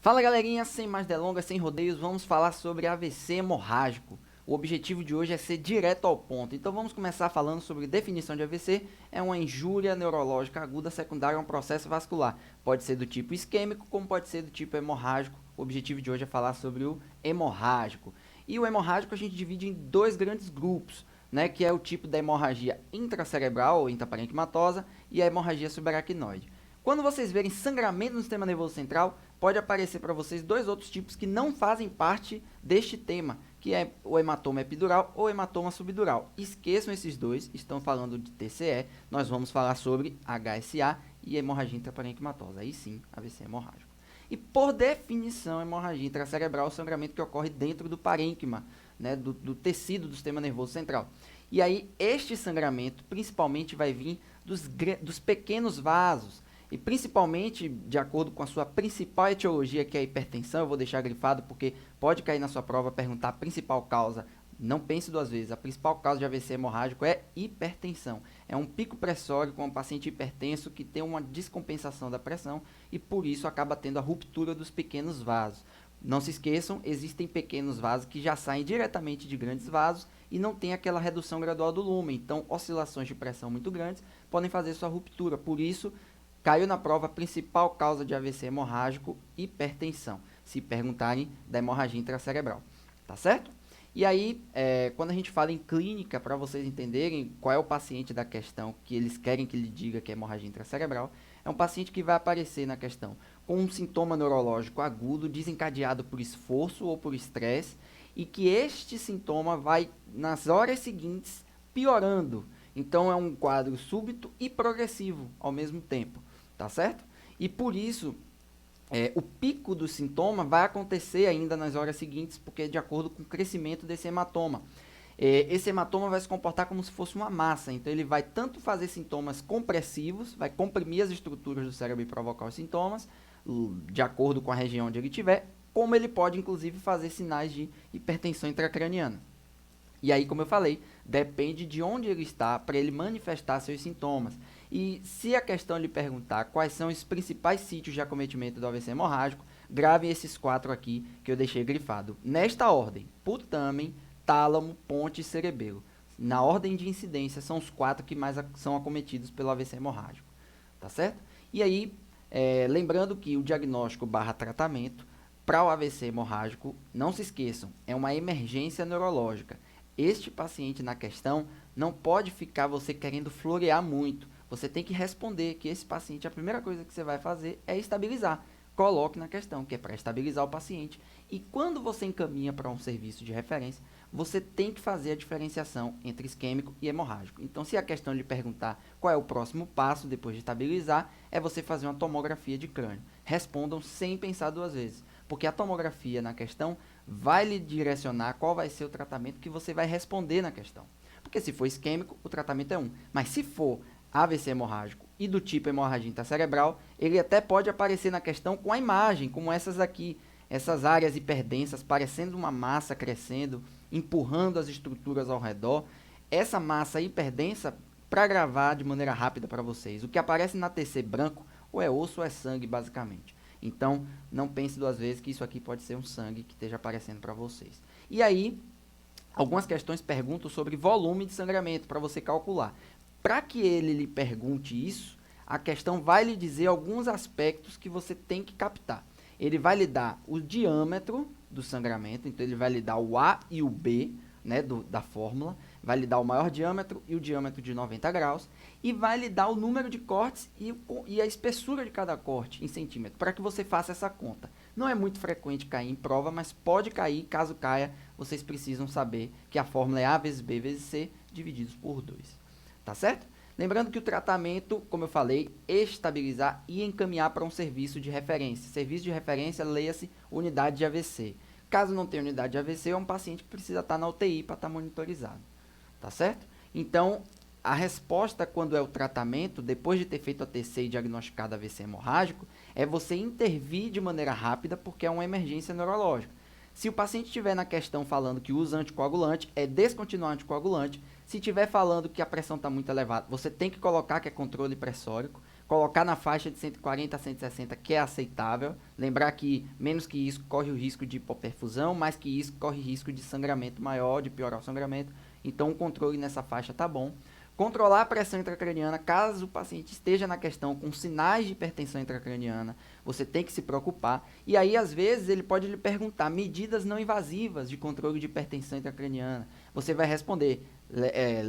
Fala galerinha, sem mais delongas, sem rodeios, vamos falar sobre AVC hemorrágico. O objetivo de hoje é ser direto ao ponto, então vamos começar falando sobre definição de AVC. É uma injúria neurológica aguda secundária a um processo vascular. Pode ser do tipo isquêmico, como pode ser do tipo hemorrágico. O objetivo de hoje é falar sobre o hemorrágico. E o hemorrágico a gente divide em dois grandes grupos, né, que é o tipo da hemorragia intracerebral ou intraparenquimatosa e a hemorragia subaracnoide. Quando vocês verem sangramento no sistema nervoso central, pode aparecer para vocês dois outros tipos que não fazem parte deste tema, que é o hematoma epidural ou hematoma subdural. Esqueçam esses dois, estão falando de TCE, nós vamos falar sobre HSA e hemorragia intraparenquimatosa, aí sim, AVC hemorrágico. E por definição, hemorragia intracerebral é o sangramento que ocorre dentro do parênquima, né, do tecido do sistema nervoso central. E aí, este sangramento principalmente vai vir dos pequenos vasos, e principalmente, de acordo com a sua principal etiologia, que é a hipertensão, eu vou deixar grifado porque pode cair na sua prova perguntar a principal causa. Não pense duas vezes, a principal causa de AVC hemorrágico é hipertensão. É um pico pressório com um paciente hipertenso que tem uma descompensação da pressão e por isso acaba tendo a ruptura dos pequenos vasos. Não se esqueçam, existem pequenos vasos que já saem diretamente de grandes vasos e não tem aquela redução gradual do lumen. Então, oscilações de pressão muito grandes podem fazer sua ruptura. Por isso, caiu na prova a principal causa de AVC hemorrágico, hipertensão, se perguntarem da hemorragia intracerebral, tá certo? E aí, quando a gente fala em clínica, para vocês entenderem qual é o paciente da questão que eles querem que lhe diga que é hemorragia intracerebral, é um paciente que vai aparecer na questão com um sintoma neurológico agudo desencadeado por esforço ou por estresse e que este sintoma vai, nas horas seguintes, piorando. Então, é um quadro súbito e progressivo ao mesmo tempo. Tá certo? E por isso, o pico do sintoma vai acontecer ainda nas horas seguintes, porque é de acordo com o crescimento desse hematoma. Esse hematoma vai se comportar como se fosse uma massa, então ele vai tanto fazer sintomas compressivos, vai comprimir as estruturas do cérebro e provocar os sintomas, de acordo com a região onde ele estiver, como ele pode inclusive fazer sinais de hipertensão intracraniana. E aí, como eu falei, depende de onde ele está para ele manifestar seus sintomas. E se a questão lhe perguntar quais são os principais sítios de acometimento do AVC hemorrágico, gravem esses 4 aqui que eu deixei grifado. Nesta ordem: putamen, tálamo, ponte e cerebelo. Na ordem de incidência, são os 4 que mais são acometidos pelo AVC hemorrágico. Tá certo? E aí, lembrando que o diagnóstico / tratamento para o AVC hemorrágico, não se esqueçam, é uma emergência neurológica. Este paciente na questão não pode ficar você querendo florear muito. Você tem que responder que esse paciente, a primeira coisa que você vai fazer é estabilizar. Coloque na questão, que é para estabilizar o paciente. E quando você encaminha para um serviço de referência, você tem que fazer a diferenciação entre isquêmico e hemorrágico. Então, se a questão lhe perguntar qual é o próximo passo depois de estabilizar, é você fazer uma tomografia de crânio. Respondam sem pensar duas vezes, porque a tomografia na questão vai lhe direcionar qual vai ser o tratamento que você vai responder na questão. Porque se for isquêmico, o tratamento é um. Mas se for AVC hemorrágico e do tipo hemorragia intracerebral, ele até pode aparecer na questão com a imagem, como essas aqui, essas áreas hiperdensas, parecendo uma massa crescendo, empurrando as estruturas ao redor. Essa massa hiperdensa, para gravar de maneira rápida para vocês, o que aparece na TC branco, ou é osso ou é sangue, basicamente. Então, não pense duas vezes que isso aqui pode ser um sangue que esteja aparecendo para vocês. E aí, algumas questões perguntam sobre volume de sangramento, para você calcular. Para que ele lhe pergunte isso, a questão vai lhe dizer alguns aspectos que você tem que captar. Ele vai lhe dar o diâmetro do sangramento, então ele vai lhe dar o A e o B, né, da fórmula, vai lhe dar o maior diâmetro e o diâmetro de 90 graus, e vai lhe dar o número de cortes e a espessura de cada corte em centímetro, para que você faça essa conta. Não é muito frequente cair em prova, mas pode cair. Caso caia, vocês precisam saber que a fórmula é A vezes B vezes C, divididos por 2. Tá certo? Lembrando que o tratamento, como eu falei, estabilizar e encaminhar para um serviço de referência. Serviço de referência, leia-se unidade de AVC. Caso não tenha unidade de AVC, é um paciente que precisa estar na UTI para estar monitorizado. Tá certo? Então, a resposta quando é o tratamento, depois de ter feito a TC e diagnosticado AVC hemorrágico, é você intervir de maneira rápida porque é uma emergência neurológica. Se o paciente estiver na questão falando que usa anticoagulante, é descontinuar anticoagulante. Se estiver falando que a pressão está muito elevada, você tem que colocar que é controle pressórico. colocar na faixa de 140 a 160, que é aceitável. Lembrar que menos que isso corre o risco de hipoperfusão, mais que isso corre risco de sangramento maior, de piorar o sangramento. Então o controle nessa faixa tá bom. Controlar a pressão intracraniana, caso o paciente esteja na questão com sinais de hipertensão intracraniana, você tem que se preocupar. E aí, às vezes, ele pode lhe perguntar medidas não invasivas de controle de hipertensão intracraniana. Você vai responder,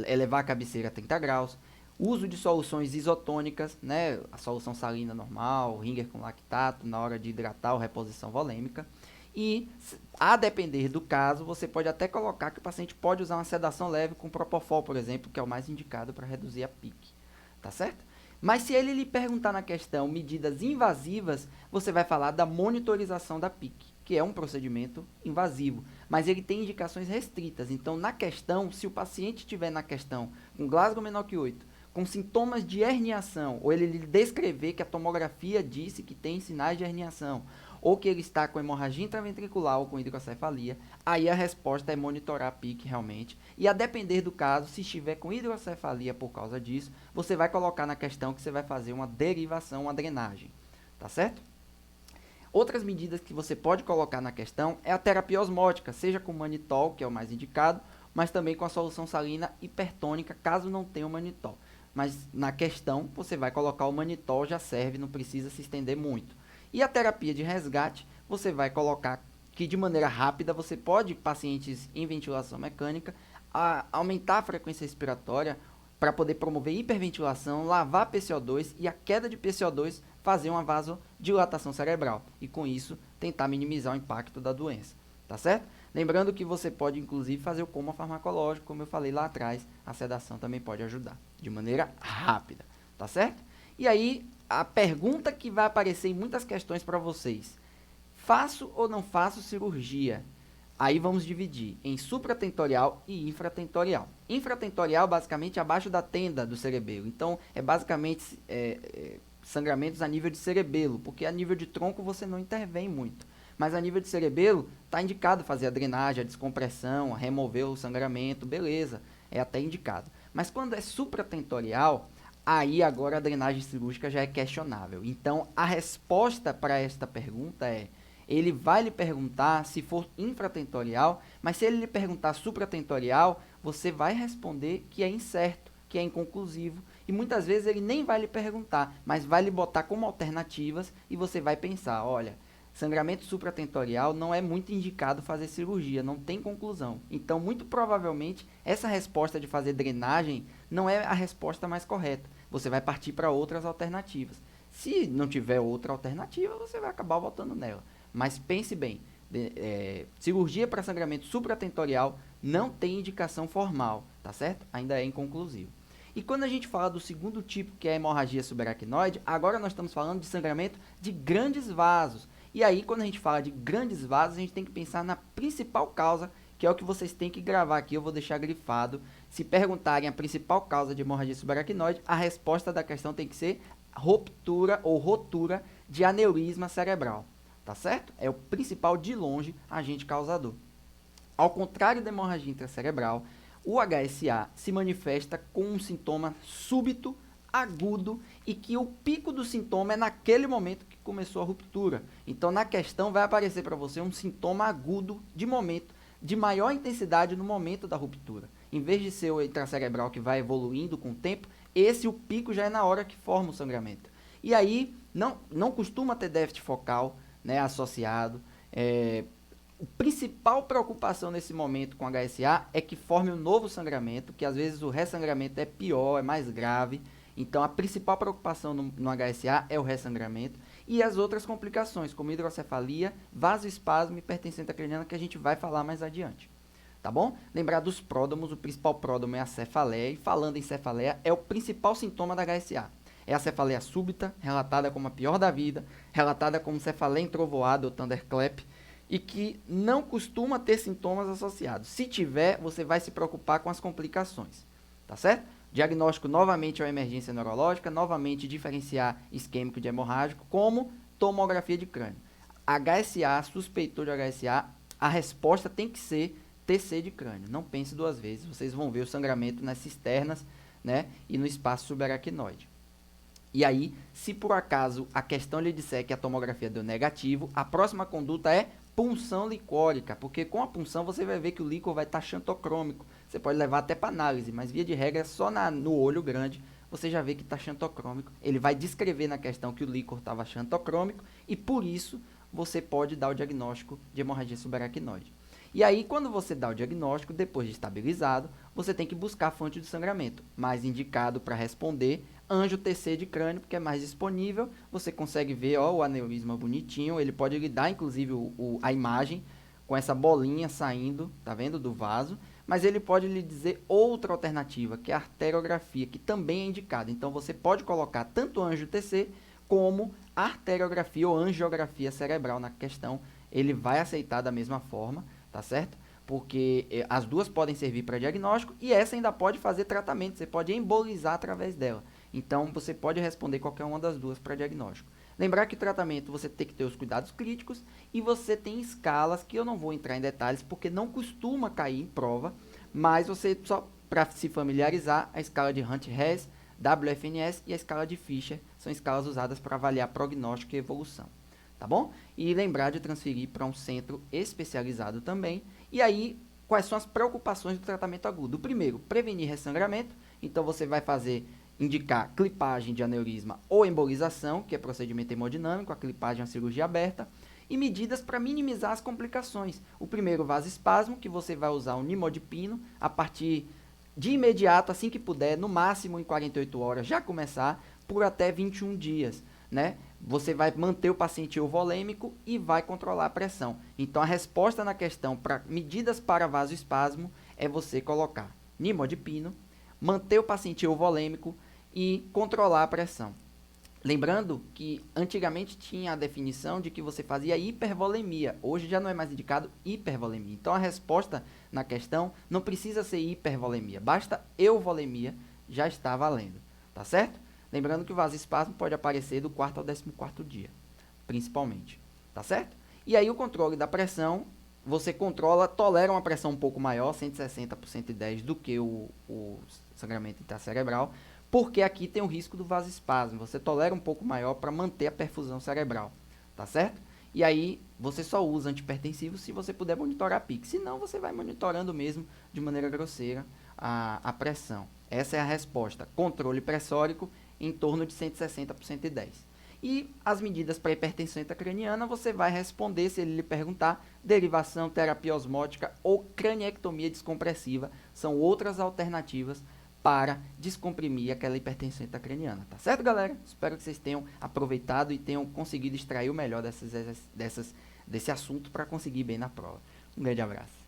elevar a cabeceira a 30 graus, uso de soluções isotônicas, né, a solução salina normal, Ringer com lactato, na hora de hidratar ou reposição volêmica. E, a depender do caso, você pode até colocar que o paciente pode usar uma sedação leve com propofol, por exemplo, que é o mais indicado para reduzir a pique, tá certo? Mas se ele lhe perguntar na questão medidas invasivas, você vai falar da monitorização da pique, que é um procedimento invasivo, mas ele tem indicações restritas. Então, na questão, se o paciente tiver na questão com Glasgow menor que 8, com sintomas de herniação, ou ele lhe descrever que a tomografia disse que tem sinais de herniação, ou que ele está com hemorragia intraventricular ou com hidrocefalia, aí a resposta é monitorar a pique realmente. E a depender do caso, se estiver com hidrocefalia por causa disso, você vai colocar na questão que você vai fazer uma derivação, uma drenagem, tá certo? Outras medidas que você pode colocar na questão é a terapia osmótica, seja com manitol, que é o mais indicado, mas também com a solução salina hipertônica, caso não tenha o manitol. Mas na questão, você vai colocar o manitol, já serve, não precisa se estender muito. E a terapia de resgate, você vai colocar que de maneira rápida, você pode, pacientes em ventilação mecânica, aumentar a frequência respiratória para poder promover hiperventilação, lavar PCO2 e a queda de PCO2 fazer uma vasodilatação cerebral. E com isso, tentar minimizar o impacto da doença. Tá certo? Lembrando que você pode, inclusive, fazer o coma farmacológico, como eu falei lá atrás, a sedação também pode ajudar, de maneira rápida. Tá certo? E aí, a pergunta que vai aparecer em muitas questões para vocês. Faço ou não faço cirurgia? Aí vamos dividir em supratentorial e infratentorial. Infratentorial, basicamente, abaixo da tenda do cerebelo. Então, é basicamente sangramentos a nível de cerebelo, porque a nível de tronco você não intervém muito. Mas a nível de cerebelo, está indicado fazer a drenagem, a descompressão, remover o sangramento, beleza, é até indicado. Mas quando é supratentorial, aí agora a drenagem cirúrgica já é questionável. Então, a resposta para esta pergunta é: ele vai lhe perguntar se for infratentorial, mas se ele lhe perguntar supratentorial, você vai responder que é incerto, que é inconclusivo. E muitas vezes ele nem vai lhe perguntar, mas vai lhe botar como alternativas e você vai pensar, olha, sangramento supratentorial não é muito indicado fazer cirurgia, não tem conclusão. Então, muito provavelmente, essa resposta de fazer drenagem não é a resposta mais correta. Você vai partir para outras alternativas. Se não tiver outra alternativa, você vai acabar votando nela. Mas pense bem, cirurgia para sangramento supratentorial não tem indicação formal, tá certo? Ainda é inconclusivo. E quando a gente fala do segundo tipo, que é a hemorragia subaracnoide, agora nós estamos falando de sangramento de grandes vasos. E aí, quando a gente fala de grandes vasos, a gente tem que pensar na principal causa, que é o que vocês têm que gravar aqui, eu vou deixar grifado. Se perguntarem a principal causa de hemorragia subaracnoide, a resposta da questão tem que ser ruptura ou rotura de aneurisma cerebral. Tá certo? É o principal, de longe, agente causador. Ao contrário da hemorragia intracerebral, o HSA se manifesta com um sintoma súbito, agudo, e que o pico do sintoma é naquele momento que começou a ruptura. Então, na questão, vai aparecer para você um sintoma agudo de momento, de maior intensidade no momento da ruptura. Em vez de ser o intracerebral que vai evoluindo com o tempo, o pico já é na hora que forma o sangramento. E aí, não costuma ter déficit focal, né, associado. A principal preocupação nesse momento com HSA é que forme um novo sangramento, que às vezes o ressangramento é pior, é mais grave. Então, a principal preocupação no HSA é o ressangramento e as outras complicações, como hidrocefalia, vasoespasmo e hipertensão intracraniana, que a gente vai falar mais adiante. Tá bom? Lembrar dos pródromos, o principal pródromo é a cefaleia, e falando em cefaleia, é o principal sintoma da HSA. É a cefaleia súbita, relatada como a pior da vida, relatada como cefaleia entrovoada ou thunderclap, e que não costuma ter sintomas associados. Se tiver, você vai se preocupar com as complicações. Tá certo? Diagnóstico novamente é uma emergência neurológica, novamente diferenciar isquêmico de hemorrágico, como tomografia de crânio. HSA, suspeitou de HSA, a resposta tem que ser TC de crânio. Não pense duas vezes, vocês vão ver o sangramento nas cisternas, né, e no espaço subaracnoide. E aí, se por acaso a questão lhe disser que a tomografia deu negativo, a próxima conduta é punção licórica, porque com a punção você vai ver que o líquor vai estar xantocrômico. Você pode levar até para análise, mas via de regra, só no olho grande você já vê que está xantocrômico. Ele vai descrever na questão que o líquor estava xantocrômico e por isso você pode dar o diagnóstico de hemorragia subaracnoide. E aí, quando você dá o diagnóstico, depois de estabilizado, você tem que buscar a fonte de sangramento. Mais indicado para responder, anjo TC de crânio, porque é mais disponível. Você consegue ver o aneurisma bonitinho. Ele pode lhe dar, inclusive, a imagem com essa bolinha saindo, tá vendo, do vaso. Mas ele pode lhe dizer outra alternativa, que é a arteriografia, que também é indicada. Então, você pode colocar tanto anjo TC como arteriografia ou angiografia cerebral na questão. Ele vai aceitar da mesma forma, tá certo? Porque as duas podem servir para diagnóstico e essa ainda pode fazer tratamento, você pode embolizar através dela. Então, você pode responder qualquer uma das duas para diagnóstico. Lembrar que o tratamento você tem que ter os cuidados críticos e você tem escalas que eu não vou entrar em detalhes porque não costuma cair em prova, mas você só para se familiarizar, a escala de Hunt-Hess, WFNS e a escala de Fischer são escalas usadas para avaliar prognóstico e evolução. Tá bom? E lembrar de transferir para um centro especializado também. E aí, quais são as preocupações do tratamento agudo? O primeiro, prevenir ressangramento. Então, você vai indicar clipagem de aneurisma ou embolização, que é procedimento hemodinâmico, a clipagem é uma cirurgia aberta. E medidas para minimizar as complicações. O primeiro, vasoespasmo, que você vai usar o nimodipino a partir de imediato, assim que puder, no máximo em 48 horas, já começar por até 21 dias, né? Você vai manter o paciente euvolêmico e vai controlar a pressão. Então, a resposta na questão para medidas para vasoespasmo é você colocar nimodipino, manter o paciente euvolêmico e controlar a pressão. Lembrando que antigamente tinha a definição de que você fazia hipervolemia. Hoje já não é mais indicado hipervolemia. Então, a resposta na questão não precisa ser hipervolemia. Basta euvolemia, já está valendo. Tá certo? Lembrando que o vasoespasmo pode aparecer do 4º ao 14º dia, principalmente, tá certo? E aí o controle da pressão, você tolera uma pressão um pouco maior, 160 por 110, do que o sangramento intracerebral, porque aqui tem o risco do vasoespasmo, você tolera um pouco maior para manter a perfusão cerebral, tá certo? E aí você só usa antipertensivo se você puder monitorar a PIC, senão você vai monitorando mesmo de maneira grosseira a pressão. Essa é a resposta, controle pressórico em torno de 160 por 110. E as medidas para hipertensão intracraniana, você vai responder, se ele lhe perguntar, derivação, terapia osmótica ou craniectomia descompressiva, são outras alternativas para descomprimir aquela hipertensão intracraniana. Tá certo, galera? Espero que vocês tenham aproveitado e tenham conseguido extrair o melhor desse assunto para conseguir bem na prova. Um grande abraço.